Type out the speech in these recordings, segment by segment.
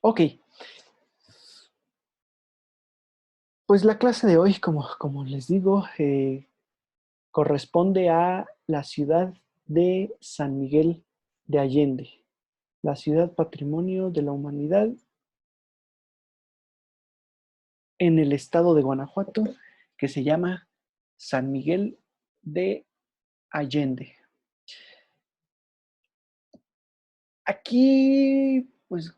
Ok, pues la clase de hoy, como les digo, corresponde a la ciudad de San Miguel de Allende, la ciudad patrimonio de la humanidad en el estado de Guanajuato, que se llama San Miguel de Allende. Aquí, pues,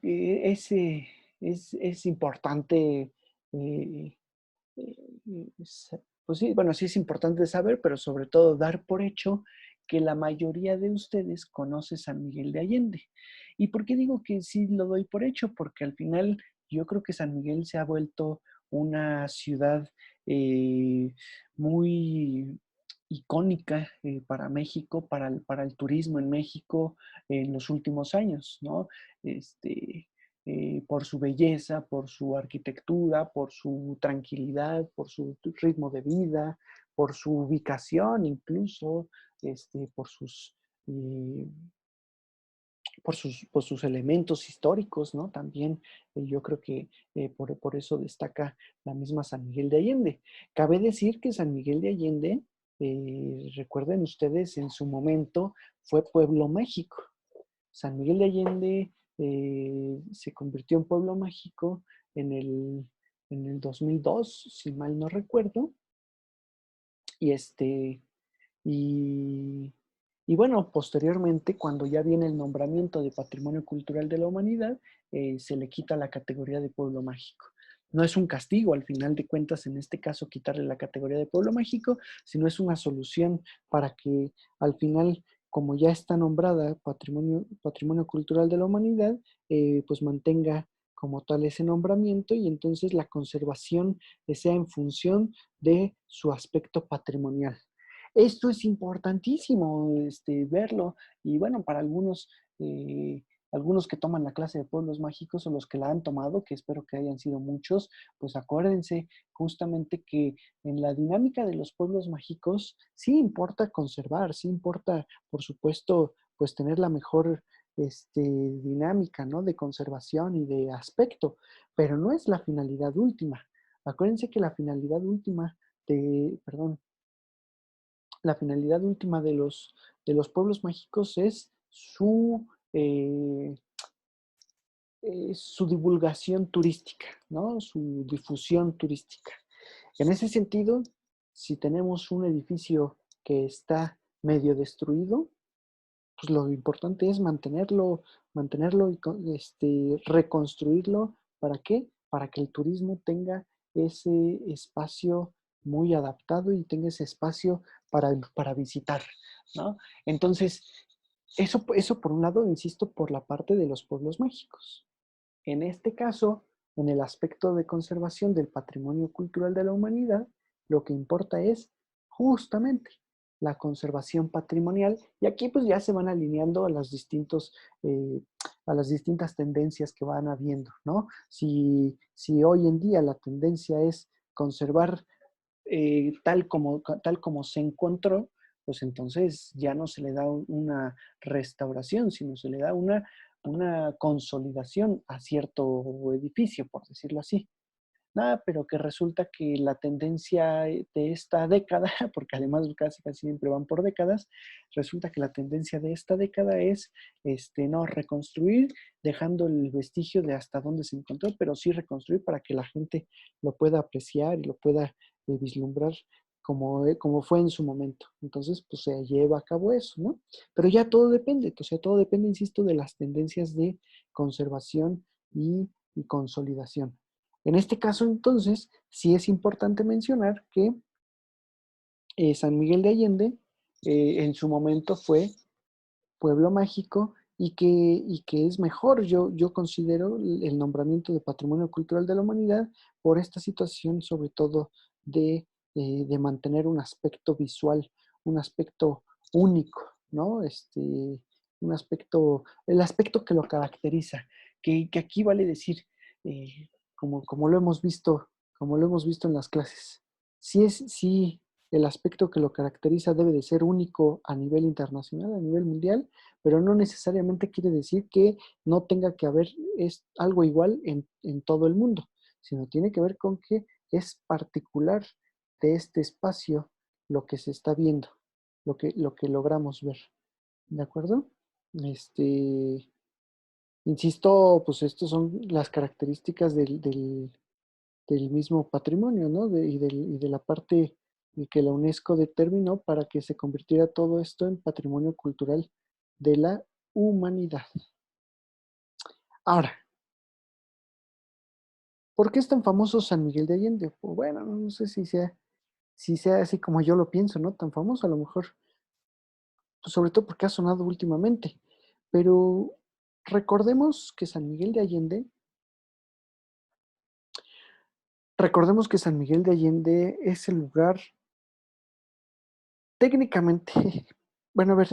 es importante, eh, pues sí, bueno, sí es importante saber, pero sobre todo dar por hecho que la mayoría de ustedes conoce San Miguel de Allende. ¿Y por qué digo que sí lo doy por hecho? Porque al final yo creo que San Miguel se ha vuelto una ciudad muy icónica para México, para el turismo en México en los últimos años, ¿no? Por su belleza, por su arquitectura, por su tranquilidad, por su ritmo de vida, por su ubicación incluso, por eh, por sus elementos históricos, ¿no? También yo creo que por eso destaca la misma San Miguel de Allende. Cabe decir que San Miguel de Allende, recuerden ustedes, en su momento fue Pueblo Mágico. San Miguel de Allende se convirtió en pueblo mágico en en el 2002, si mal no recuerdo, y y, y bueno, posteriormente, cuando ya viene el nombramiento de Patrimonio Cultural de la Humanidad, se le quita la categoría de pueblo mágico. No es un castigo, al final de cuentas, en este caso, quitarle la categoría de pueblo mágico, sino es una solución para que al final, como ya está nombrada Patrimonio Cultural de la Humanidad, pues mantenga como tal ese nombramiento y entonces la conservación sea en función de su aspecto patrimonial. Esto es importantísimo verlo y bueno, para algunos que toman la clase de pueblos mágicos o los que la han tomado, que espero que hayan sido muchos, pues acuérdense justamente que en la dinámica de los pueblos mágicos sí importa conservar, sí importa, por supuesto, pues tener la mejor dinámica, ¿no? De conservación y de aspecto, pero no es la finalidad última. Acuérdense que la finalidad última perdón, la finalidad última de los pueblos mágicos es su divulgación turística, ¿no? Su difusión turística. En ese sentido, si tenemos un edificio que está medio destruido, pues lo importante es mantenerlo y reconstruirlo. ¿Para qué? Para que el turismo tenga ese espacio muy adaptado y tenga ese espacio para visitar, ¿no? Entonces, eso por un lado, insisto, por la parte de los pueblos mágicos. En este caso, en el aspecto de conservación del patrimonio cultural de la humanidad, lo que importa es justamente la conservación patrimonial y aquí pues ya se van alineando a las distintas tendencias que van habiendo, ¿no? Si hoy en día la tendencia es conservar tal como se encontró, pues entonces ya no se le da una restauración, sino se le da una consolidación a cierto edificio, por decirlo así. Nada, pero que resulta que la tendencia de esta década, porque además casi siempre van por décadas, resulta que la tendencia de esta década es no reconstruir, dejando el vestigio de hasta dónde se encontró, pero sí reconstruir para que la gente lo pueda apreciar y lo pueda vislumbrar como fue en su momento. Entonces, pues se lleva a cabo eso, ¿no? Pero ya todo depende, o sea, todo depende, insisto, de las tendencias de conservación y consolidación. En este caso, entonces, sí es importante mencionar que San Miguel de Allende en su momento fue pueblo mágico y que es mejor, yo considero el nombramiento de Patrimonio Cultural de la Humanidad por esta situación, sobre todo de mantener un aspecto visual, un aspecto único, ¿no? El aspecto que lo caracteriza, que aquí vale decir, eh, como lo hemos visto, como lo hemos visto en las clases. Sí, el aspecto que lo caracteriza debe de ser único a nivel internacional, a nivel mundial, pero no necesariamente quiere decir que no tenga que haber algo igual en todo el mundo, sino tiene que ver con que es particular de este espacio lo que se está viendo, lo que logramos ver. ¿De acuerdo? Este, insisto, pues estas son las características del mismo patrimonio, ¿no? Y de la parte que la UNESCO determinó para que se convirtiera todo esto en patrimonio cultural de la humanidad. Ahora, ¿por qué es tan famoso San Miguel de Allende? Pues bueno, no sé si sea así como yo lo pienso, ¿no? Tan famoso a lo mejor, pues sobre todo porque ha sonado últimamente. Pero recordemos que San Miguel de Allende es el lugar técnicamente, bueno, a ver,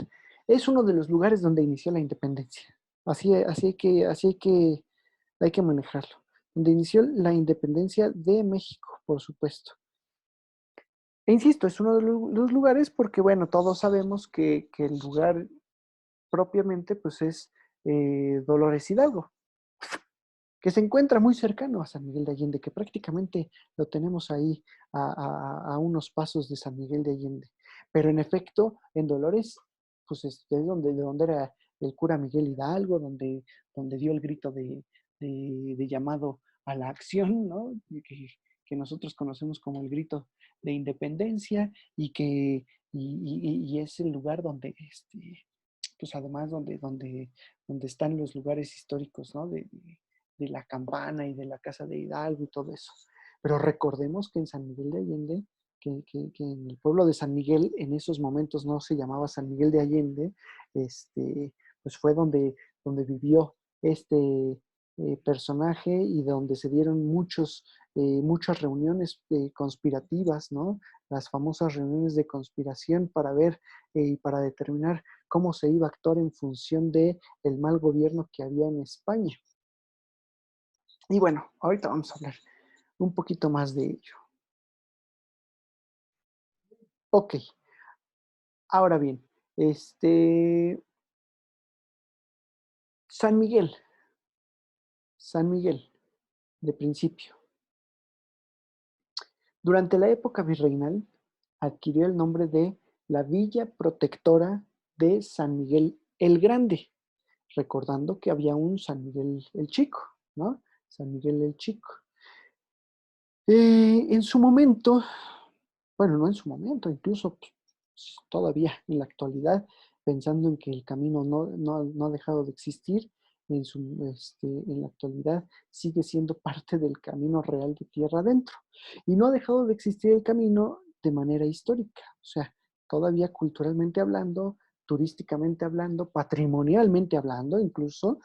es uno de los lugares donde inició la independencia. Hay que manejarlo. Donde inició la independencia de México, por supuesto. E insisto, es uno de los lugares porque, bueno, todos sabemos que el lugar propiamente, pues es Dolores Hidalgo, que se encuentra muy cercano a San Miguel de Allende, que prácticamente lo tenemos ahí a unos pasos de San Miguel de Allende. Pero en efecto, en Dolores, pues es de donde era el cura Miguel Hidalgo, donde dio el grito de llamado a la acción, ¿no? Que nosotros conocemos como el grito de independencia y es el lugar donde, pues además donde están los lugares históricos, ¿no? De la campana y de la casa de Hidalgo y todo eso. Pero recordemos que en San Miguel de Allende, que en el pueblo de San Miguel en esos momentos no se llamaba San Miguel de Allende, pues fue donde vivió este personaje y donde se dieron muchas reuniones conspirativas, ¿no? Las famosas reuniones de conspiración para ver y para determinar cómo se iba a actuar en función de el mal gobierno que había en España. Y bueno, ahorita vamos a hablar un poquito más de ello. Ok, ahora bien, San Miguel, San Miguel, de principio. Durante la época virreinal adquirió el nombre de la Villa Protectora de San Miguel el Grande, recordando que había un San Miguel el Chico, ¿no? San Miguel el Chico. En su momento, bueno, no en su momento, incluso pues, todavía en la actualidad, pensando en que el camino no ha dejado de existir, en la actualidad sigue siendo parte del camino real de tierra adentro. Y no ha dejado de existir el camino de manera histórica, o sea, todavía culturalmente hablando, turísticamente hablando, patrimonialmente hablando, incluso,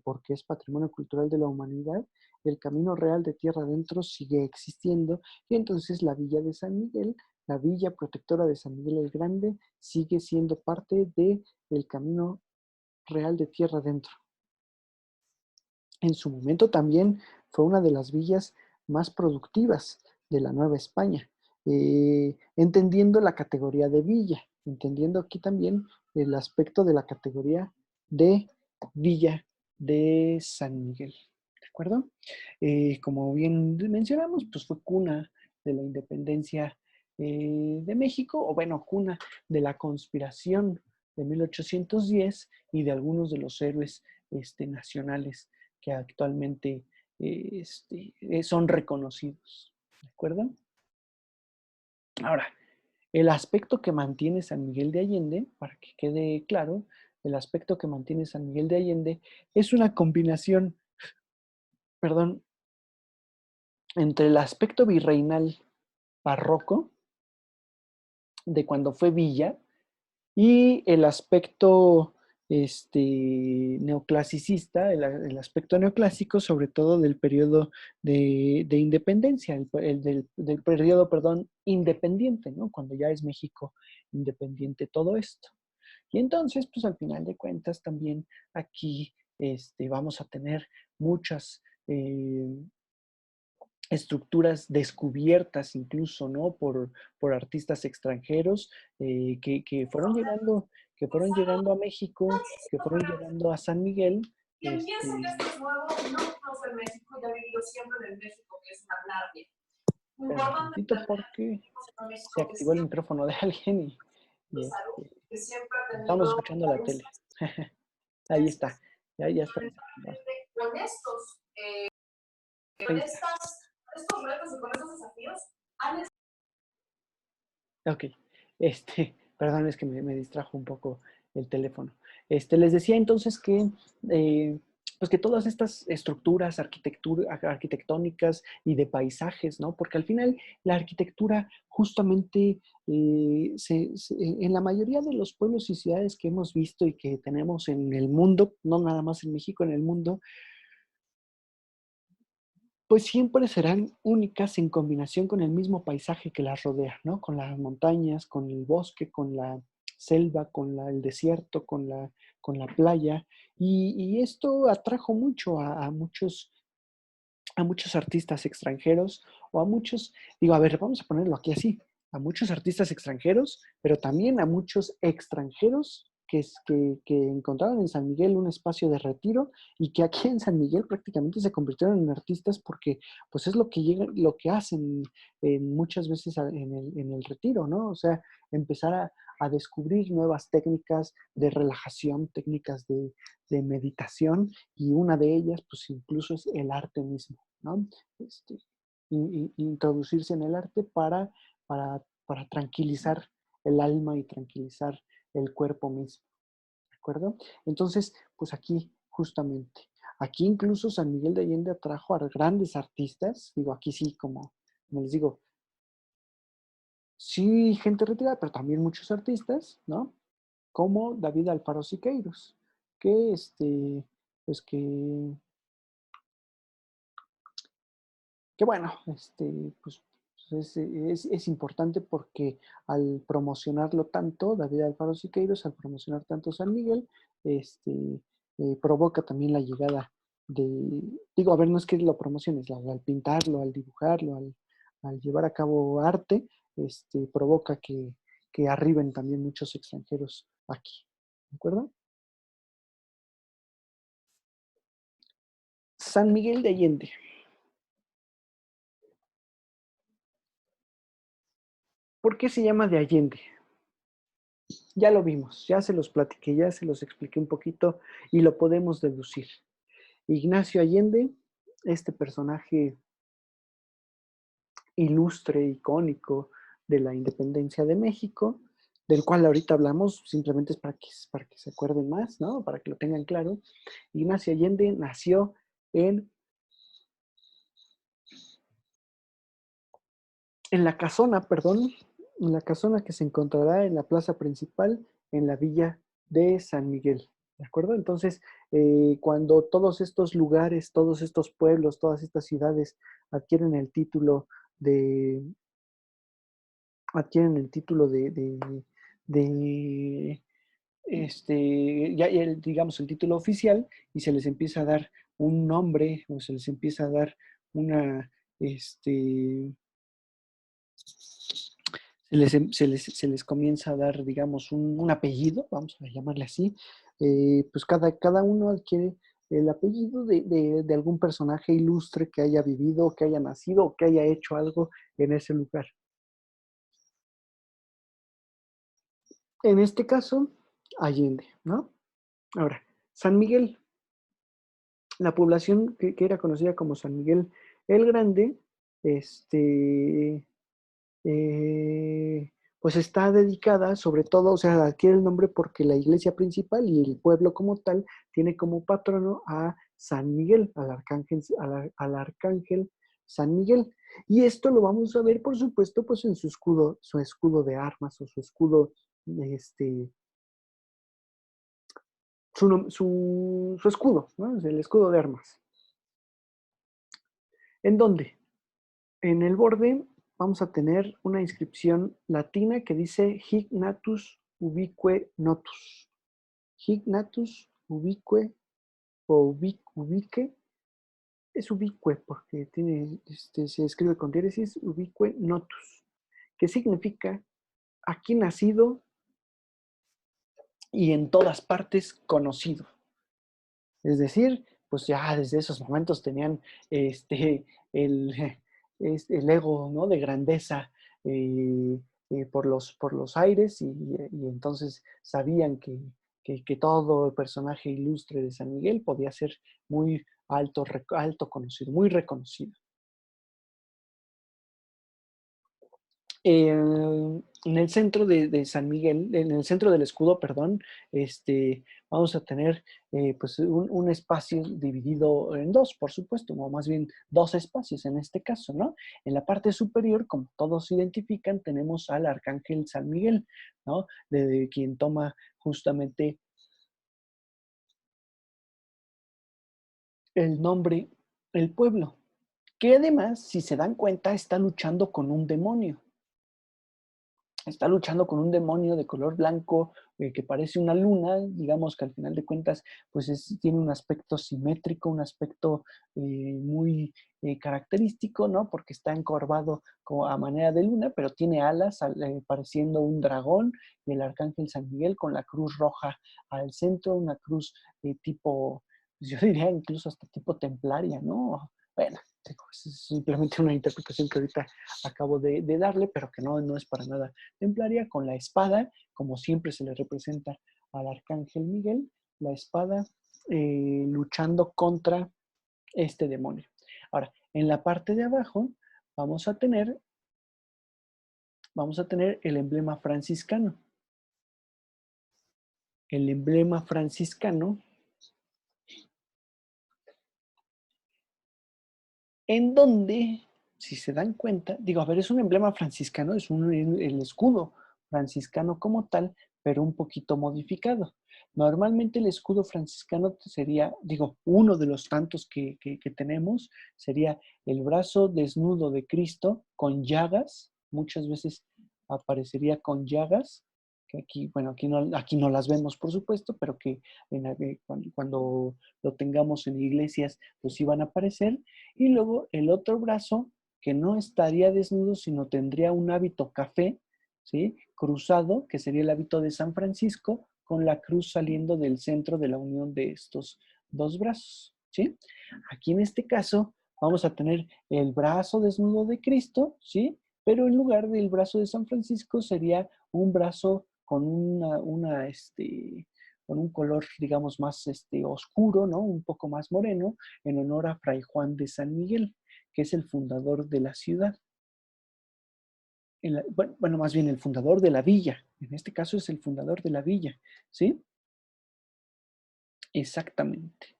porque es patrimonio cultural de la humanidad, el camino real de tierra adentro sigue existiendo y entonces la villa de San Miguel, la villa protectora de San Miguel el Grande, sigue siendo parte del camino real de tierra adentro. En su momento también fue una de las villas más productivas de la Nueva España, entendiendo la categoría de villa, entendiendo aquí también el aspecto de la categoría de villa de San Miguel. ¿De acuerdo? Como bien mencionamos, pues fue cuna de la independencia de México, o bueno, cuna de la conspiración de 1810 y de algunos de los héroes nacionales que actualmente son reconocidos. ¿De acuerdo? Ahora, el aspecto que mantiene San Miguel de Allende, para que quede claro, el aspecto que mantiene San Miguel de Allende es una combinación, perdón, entre el aspecto virreinal barroco de cuando fue villa y el aspecto neoclasicista, el aspecto neoclásico, sobre todo del periodo de independencia, del periodo, perdón, independiente, ¿no? Cuando ya es México independiente todo esto. Y entonces, pues al final de cuentas, también aquí vamos a tener muchas estructuras descubiertas incluso, ¿no? Por artistas extranjeros que fueron llegando a México, que fueron llegando a San Miguel. Quien piense que esto es nuevo, no conoce México y ha vivido siempre en el México, que es Narnia. Espérame Importante tantito entender porque que en se México que activó el siempre micrófono de alguien de salud, que siempre ha estamos tenido escuchando la tele. carencias Ahí está, ya está. con estos, Ahí está. estos retos y con estos desafíos, han Ok, perdón, es que me distrajo un poco el teléfono. Les decía entonces que, pues que todas estas estructuras arquitectónicas y de paisajes, ¿no? Porque al final la arquitectura justamente en la mayoría de los pueblos y ciudades que hemos visto y que tenemos en el mundo, no nada más en México, en el mundo, pues siempre serán únicas en combinación con el mismo paisaje que las rodea, ¿no? Con las montañas, con el bosque, con la selva, el desierto, con la playa. Y esto atrajo mucho a muchos artistas extranjeros o a muchos, digo, a ver, vamos a ponerlo aquí así, a muchos artistas extranjeros, pero también a muchos extranjeros que encontraron en San Miguel un espacio de retiro y que aquí en San Miguel prácticamente se convirtieron en artistas porque pues es lo que lo que hacen muchas veces en el retiro, ¿no? O sea, empezar a descubrir nuevas técnicas de relajación, técnicas de meditación y una de ellas pues incluso es el arte mismo, ¿no? Este, introducirse en el arte para tranquilizar el alma y tranquilizar el cuerpo mismo, ¿de acuerdo? Entonces, pues aquí justamente, aquí incluso San Miguel de Allende atrajo a grandes artistas, digo, aquí sí, como les digo, sí gente retirada, pero también muchos artistas, ¿no? Como David Alfaro Siqueiros, que pues que bueno, pues es importante porque al promocionarlo tanto, David Alfaro Siqueiros, al promocionar tanto San Miguel, provoca también la llegada digo, a ver, no es que lo promociones, al pintarlo, al dibujarlo, al llevar a cabo arte, provoca que arriben también muchos extranjeros aquí, ¿de acuerdo? San Miguel de Allende. ¿Por qué se llama de Allende? Ya lo vimos, ya se los platiqué, ya se los expliqué un poquito y lo podemos deducir. Ignacio Allende, este personaje ilustre, icónico de la independencia de México, del cual ahorita hablamos, simplemente es para que se acuerden más, ¿no? Para que lo tengan claro. Ignacio Allende nació en la casona, perdón, en la casona que se encontrará en la plaza principal en la villa de San Miguel. ¿De acuerdo? Entonces, cuando todos estos lugares, todos estos pueblos, todas estas ciudades adquieren el título de, adquieren el título de ya digamos, el título oficial y se les empieza a dar un nombre o se les empieza a dar una, se les comienza a dar, digamos, un apellido, vamos a llamarle así, pues cada uno adquiere el apellido de algún personaje ilustre que haya vivido, que haya nacido o que haya hecho algo en ese lugar. En este caso, Allende, ¿no? Ahora, San Miguel, la población que era conocida como San Miguel el Grande, este, pues está dedicada sobre todo, o sea, adquiere el nombre porque la iglesia principal y el pueblo como tal tiene como patrono a San Miguel, al arcángel San Miguel. Y esto lo vamos a ver, por supuesto, pues en su escudo de armas o su escudo, este, su escudo, ¿no? Es el escudo de armas. ¿En dónde? En el borde vamos a tener una inscripción latina que dice Hic natus ubique notus. Hic natus ubique o ubique es ubique porque tiene, se escribe con diéresis, ubique notus, que significa aquí nacido y en todas partes conocido. Es decir, pues ya desde esos momentos tenían el, el ego, ¿no?, de grandeza por los aires y entonces sabían que todo personaje ilustre de San Miguel podía ser muy alto conocido, muy reconocido. En el centro de San Miguel, en el centro del escudo, perdón, vamos a tener pues un espacio dividido en dos, por supuesto, o más bien dos espacios en este caso, ¿no? En la parte superior, como todos identifican, tenemos al arcángel San Miguel, ¿no? De quien toma justamente el nombre el pueblo, que además, si se dan cuenta, está luchando con un demonio. Está luchando con un demonio de color blanco que parece una luna, digamos que al final de cuentas pues tiene un aspecto simétrico, un aspecto muy característico, ¿no? Porque está encorvado como a manera de luna, pero tiene alas pareciendo un dragón, y el arcángel San Miguel con la cruz roja al centro, una cruz tipo, pues, yo diría incluso hasta tipo templaria, ¿no? Bueno, es simplemente una interpretación que ahorita acabo de darle, pero que no es para nada templaria, con la espada, como siempre se le representa al arcángel Miguel, la espada luchando contra este demonio. Ahora, en la parte de abajo vamos a tener, el emblema franciscano. El emblema franciscano, en donde, si se dan cuenta, digo, a ver, es un emblema franciscano, es el escudo franciscano como tal, pero un poquito modificado. Normalmente el escudo franciscano sería, digo, uno de los tantos que tenemos, sería el brazo desnudo de Cristo con llagas, muchas veces aparecería con llagas, que aquí, bueno, aquí no las vemos, por supuesto, pero que cuando lo tengamos en iglesias, pues sí van a aparecer. Y luego el otro brazo, que no estaría desnudo, sino tendría un hábito café, ¿sí?, cruzado, que sería el hábito de San Francisco, con la cruz saliendo del centro de la unión de estos dos brazos, ¿sí? Aquí en este caso vamos a tener el brazo desnudo de Cristo, ¿sí? Pero en lugar del brazo de San Francisco sería un brazo con con un color, digamos, más oscuro, ¿no? Un poco más moreno, en honor a Fray Juan de San Miguel, que es el fundador de la ciudad. Bueno, más bien el fundador de la villa. En este caso es el fundador de la villa, ¿sí? Exactamente.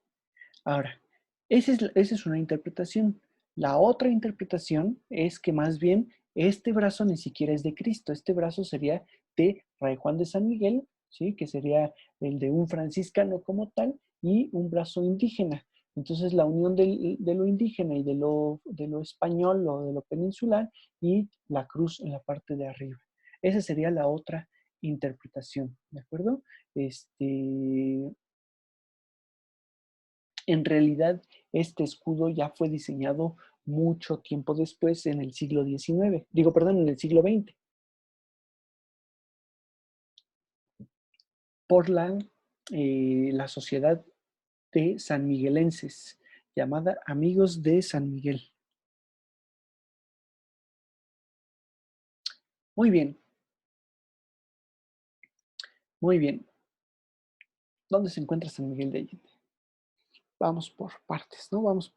Ahora, esa es una interpretación. La otra interpretación es que más bien este brazo ni siquiera es de Cristo. Este brazo sería de Fray Juan de San Miguel, ¿sí?, que sería el de un franciscano como tal, y un brazo indígena. Entonces, la unión de lo indígena y de lo español o de lo peninsular, y la cruz en la parte de arriba. Esa sería la otra interpretación, ¿de acuerdo? En realidad, este escudo ya fue diseñado mucho tiempo después, en el siglo XIX, digo, perdón, en el siglo XX, por la Sociedad de Sanmiguelenses, llamada Amigos de San Miguel. Muy bien, muy bien. ¿Dónde se encuentra San Miguel de Allende? Vamos por partes, ¿no? Vamos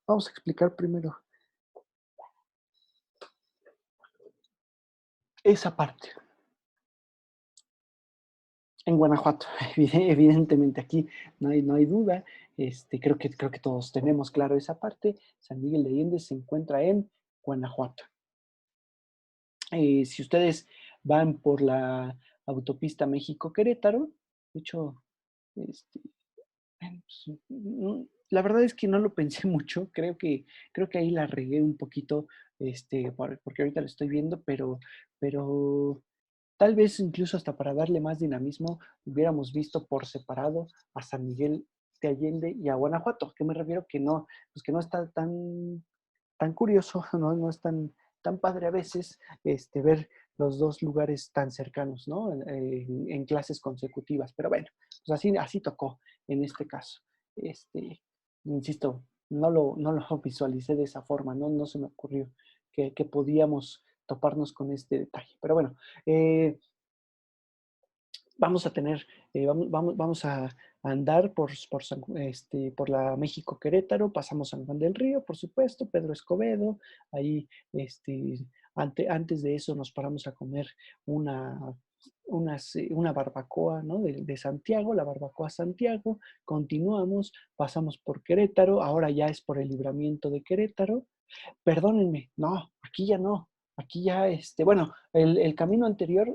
a explicar primero esa parte. En Guanajuato, evidentemente aquí no hay duda. Creo que todos tenemos claro esa parte. San Miguel de Allende se encuentra en Guanajuato. Si ustedes van por la autopista México-Querétaro, de hecho, este, la verdad es que no lo pensé mucho. Creo que ahí la regué un poquito, porque ahorita lo estoy viendo, pero tal vez incluso hasta para darle más dinamismo, hubiéramos visto por separado a San Miguel de Allende y a Guanajuato. ¿A qué me refiero? Que no, pues que no está tan curioso, no es tan padre a veces ver los dos lugares tan cercanos, ¿no? En clases consecutivas. Pero bueno, pues así tocó en este caso. Insisto, no lo visualicé de esa forma, no se me ocurrió que podíamos toparnos con este detalle. Pero bueno, vamos a tener, vamos a andar por la México Querétaro, pasamos San Juan del Río, por supuesto, Pedro Escobedo, ahí antes de eso nos paramos a comer una, una barbacoa, ¿no? de Santiago, la barbacoa Santiago, continuamos, pasamos por Querétaro, ahora ya es por el Libramiento de Querétaro. Perdónenme, no, aquí ya no. Aquí ya, bueno, el camino anterior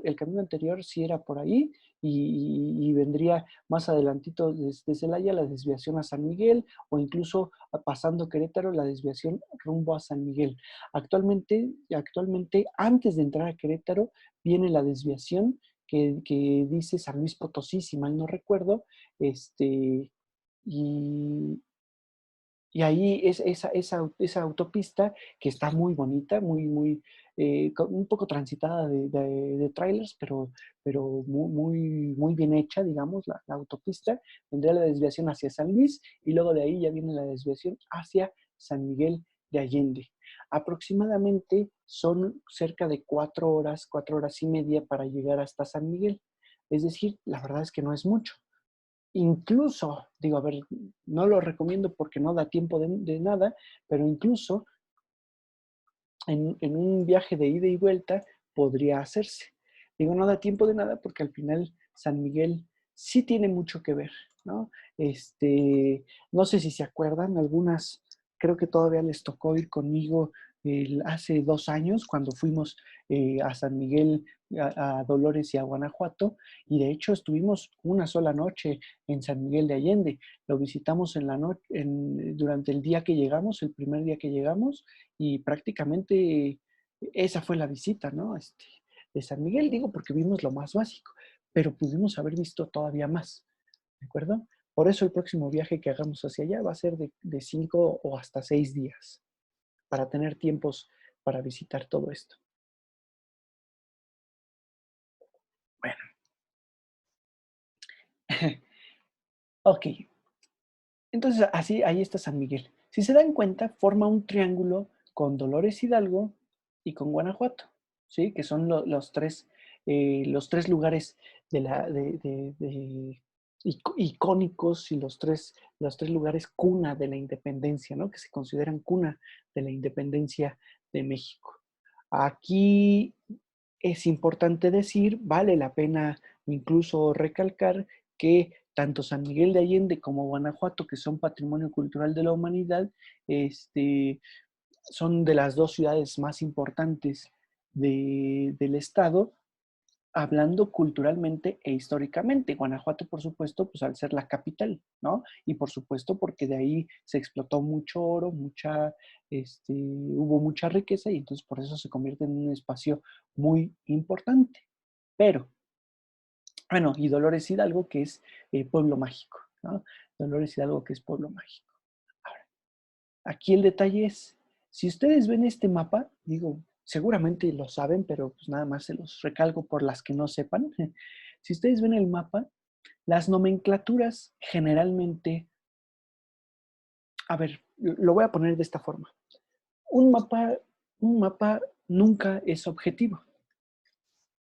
sí era por ahí y vendría más adelantito desde Celaya la desviación a San Miguel o incluso pasando Querétaro la desviación rumbo a San Miguel. Actualmente, antes de entrar a Querétaro, viene la desviación que dice San Luis Potosí, si mal no recuerdo, y, y ahí es esa autopista que está muy bonita, un poco transitada de trailers, pero muy bien hecha, digamos, la autopista. Vendría la desviación hacia San Luis y luego de ahí ya viene la desviación hacia San Miguel de Allende. Aproximadamente son cerca de 4 horas y media para llegar hasta San Miguel. Es decir, la verdad es que no es mucho. Incluso, digo, a ver, no lo recomiendo porque no da tiempo de nada, pero incluso en un viaje de ida y vuelta podría hacerse. Digo, no da tiempo de nada porque al final San Miguel sí tiene mucho que ver, ¿no? No sé si se acuerdan, algunas, creo que todavía les tocó ir conmigo hace 2 años cuando fuimos a San Miguel, a Dolores y a Guanajuato, y de hecho estuvimos una sola noche en San Miguel de Allende. Lo visitamos durante el día que llegamos, el primer día que llegamos, y prácticamente esa fue la visita, ¿no? De San Miguel, digo, porque vimos lo más básico, pero pudimos haber visto todavía más, ¿de acuerdo? Por eso el próximo viaje que hagamos hacia allá va a ser de 5 o hasta 6 días, para tener tiempos para visitar todo esto. Bueno, ok. Entonces, así, ahí está San Miguel. Si se dan cuenta, forma un triángulo con Dolores Hidalgo y con Guanajuato, ¿sí? Que son los tres lugares icónicos y los tres lugares cuna de la independencia, ¿no? Que se consideran cuna de la independencia de México. Aquí es importante decir, vale la pena incluso recalcar que tanto San Miguel de Allende como Guanajuato, que son patrimonio cultural de la humanidad, son de las dos ciudades más importantes del estado, hablando culturalmente e históricamente. Guanajuato, por supuesto, pues al ser la capital, ¿no? Y por supuesto porque de ahí se explotó mucho oro, hubo mucha riqueza y entonces por eso se convierte en un espacio muy importante. Pero, bueno, y Dolores Hidalgo, que es pueblo mágico, ¿no? Dolores Hidalgo, que es pueblo mágico. Ahora, aquí el detalle es, si ustedes ven este mapa, digo, seguramente lo saben, pero pues nada más se los recalco por las que no sepan. Si ustedes ven el mapa, las nomenclaturas generalmente, a ver, lo voy a poner de esta forma. Un mapa nunca es objetivo.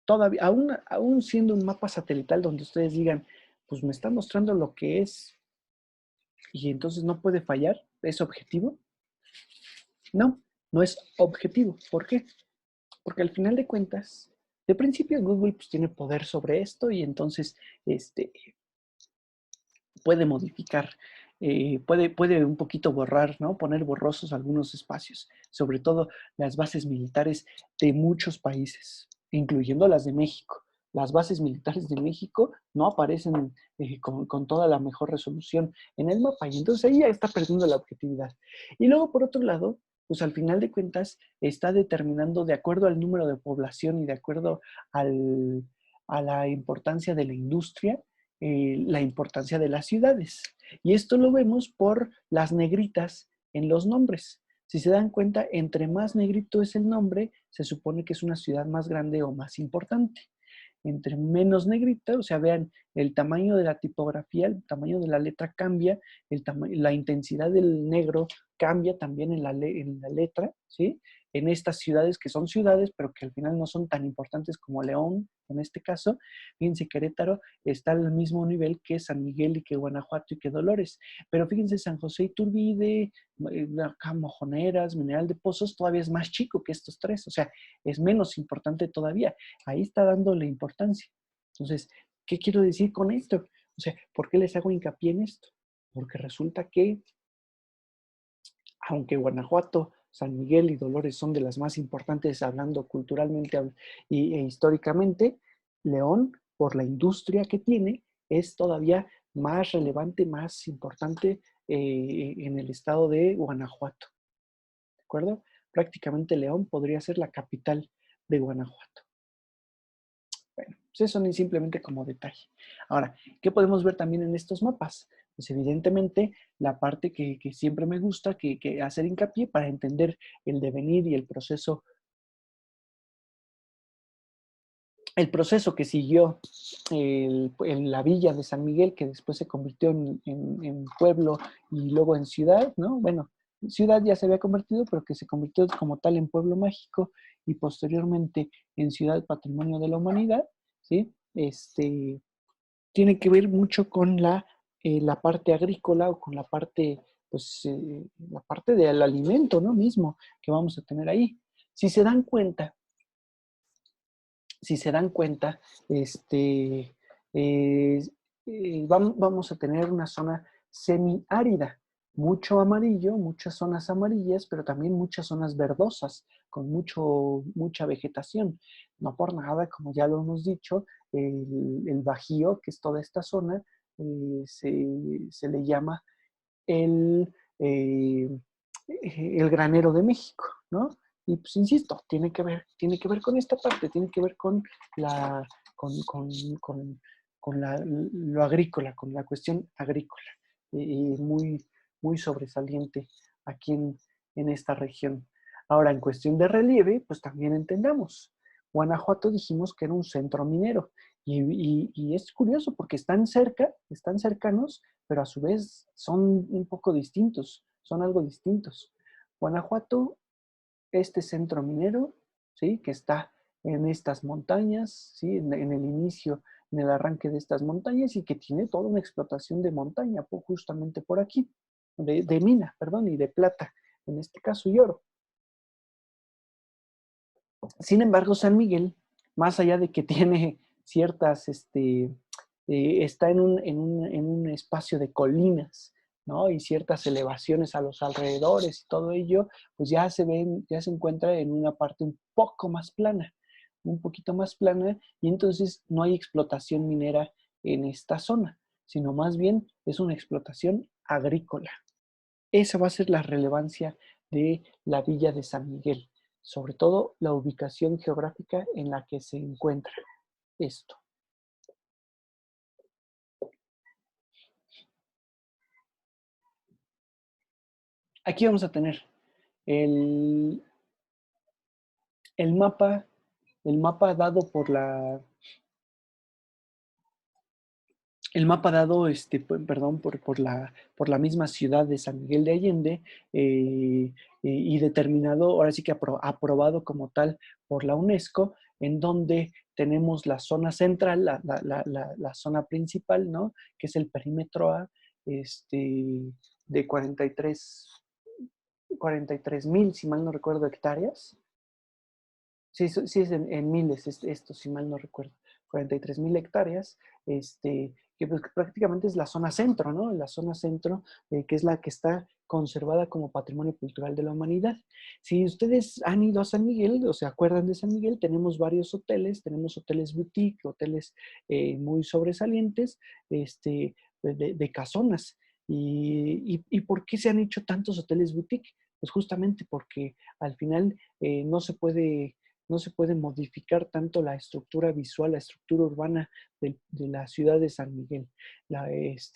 Todavía, aún siendo un mapa satelital donde ustedes digan, pues me está mostrando lo que es y entonces no puede fallar, ¿es objetivo? No es objetivo. ¿Por qué? Porque al final de cuentas, de principio Google pues tiene poder sobre esto y entonces puede modificar, puede un poquito borrar, ¿no? Poner borrosos algunos espacios, sobre todo las bases militares de muchos países, incluyendo las de México. Las bases militares de México no aparecen con toda la mejor resolución en el mapa y entonces ahí ya está perdiendo la objetividad. Y luego, por otro lado, pues al final de cuentas está determinando de acuerdo al número de población y de acuerdo a la importancia de la industria, la importancia de las ciudades. Y esto lo vemos por las negritas en los nombres. Si se dan cuenta, entre más negrito es el nombre, se supone que es una ciudad más grande o más importante. Entre menos negrita, o sea, vean, el tamaño de la tipografía, el tamaño de la letra cambia, la intensidad del negro cambia también en la letra, ¿sí? En estas ciudades que son ciudades, pero que al final no son tan importantes como León, en este caso. Fíjense, Querétaro está al mismo nivel que San Miguel y que Guanajuato y que Dolores. Pero fíjense, San José Iturbide, acá Mojoneras, Mineral de Pozos, todavía es más chico que estos tres, o sea, es menos importante todavía. Ahí está dándole importancia. Entonces, ¿qué quiero decir con esto? O sea, ¿por qué les hago hincapié en esto? Porque resulta que, aunque Guanajuato, San Miguel y Dolores son de las más importantes hablando culturalmente e históricamente, León, por la industria que tiene, es todavía más relevante, más importante en el estado de Guanajuato. ¿De acuerdo? Prácticamente León podría ser la capital de Guanajuato. Bueno, pues eso ni simplemente como detalle. Ahora, ¿qué podemos ver también en estos mapas? Pues evidentemente la parte que siempre me gusta, que hacer hincapié para entender el devenir y el proceso que siguió en la villa de San Miguel, que después se convirtió en pueblo y luego en ciudad, ¿no? Bueno, ciudad ya se había convertido, pero que se convirtió como tal en pueblo mágico y posteriormente en ciudad patrimonio de la humanidad, ¿sí? Tiene que ver mucho con la parte agrícola o con la parte, pues, la parte del alimento, ¿no? Mismo que vamos a tener ahí. Si se dan cuenta, si se dan cuenta, eh, vamos a tener una zona semiárida, mucho amarillo, muchas zonas amarillas, pero también muchas zonas verdosas, con mucha vegetación. No por nada, como ya lo hemos dicho, el Bajío, que es toda esta zona, se le llama el, eh, el granero de México, ¿no? Y pues insisto, tiene que ver con esta parte, tiene que ver con la, lo agrícola, con la cuestión agrícola, y muy sobresaliente aquí en esta región. Ahora, en cuestión de relieve, pues también entendamos. Guanajuato dijimos que era un centro minero, y es curioso porque están cercanos, pero a su vez son un poco distintos, son algo distintos. Guanajuato, este centro minero, ¿sí? Que está en estas montañas, ¿sí? En el inicio, en el arranque de estas montañas y que tiene toda una explotación de montaña, justamente por aquí, de mina, perdón, y de plata, en este caso, y oro. Sin embargo, San Miguel, más allá de que tiene ciertas, está en un espacio de colinas, ¿no? Y ciertas elevaciones a los alrededores y todo ello, pues ya se encuentra en una parte un poco más plana, un poquito más plana, y entonces no hay explotación minera en esta zona, sino más bien es una explotación agrícola. Esa va a ser la relevancia de la villa de San Miguel, sobre todo la ubicación geográfica en la que se encuentra esto. Aquí vamos a tener el, el mapa, el mapa dado por el mapa dado, perdón, por la misma ciudad de San Miguel de Allende, y determinado, ahora sí que aprobado como tal por la UNESCO, en donde tenemos la zona central, la zona principal, ¿no? Que es el perímetro A, de 43,000, si mal no recuerdo, hectáreas. Sí, sí es en miles, esto, si mal no recuerdo. 43,000 hectáreas, que pues prácticamente es la zona centro, ¿no? La zona centro, que es la que está conservada como patrimonio cultural de la humanidad. Si ustedes han ido a San Miguel o se acuerdan de San Miguel, tenemos hoteles boutique, hoteles muy sobresalientes, de casonas. ¿Y por qué se han hecho tantos hoteles boutique? Pues justamente porque al final no se puede no se puede modificar tanto la estructura visual, la estructura urbana de la ciudad de San Miguel.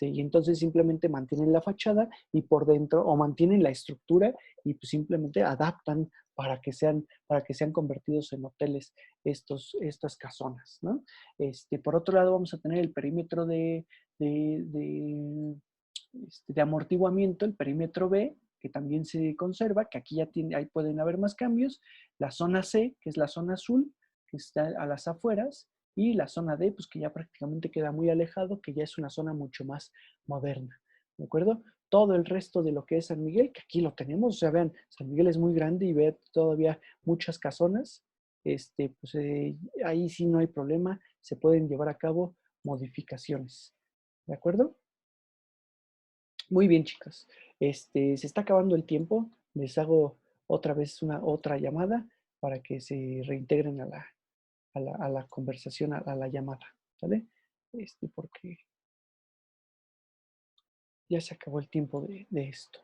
Y entonces simplemente mantienen la fachada y por dentro, o mantienen la estructura y pues simplemente adaptan para que sean convertidos en hoteles estas casonas, ¿no? Por otro lado, vamos a tener el perímetro de, de, de amortiguamiento, el perímetro B, que también se conserva, que aquí ya ahí pueden haber más cambios, la zona C, que es la zona azul, que está a las afueras, y la zona D, pues que ya prácticamente queda muy alejado, que ya es una zona mucho más moderna, ¿de acuerdo? Todo el resto de lo que es San Miguel, que aquí lo tenemos, o sea, vean, San Miguel es muy grande y ve todavía muchas casonas, ahí sí no hay problema, se pueden llevar a cabo modificaciones, ¿de acuerdo? Muy bien, chicas. Se está acabando el tiempo. Les hago otra vez otra llamada para que se reintegren a la conversación, a la llamada. ¿Sale? Porque ya se acabó el tiempo de esto.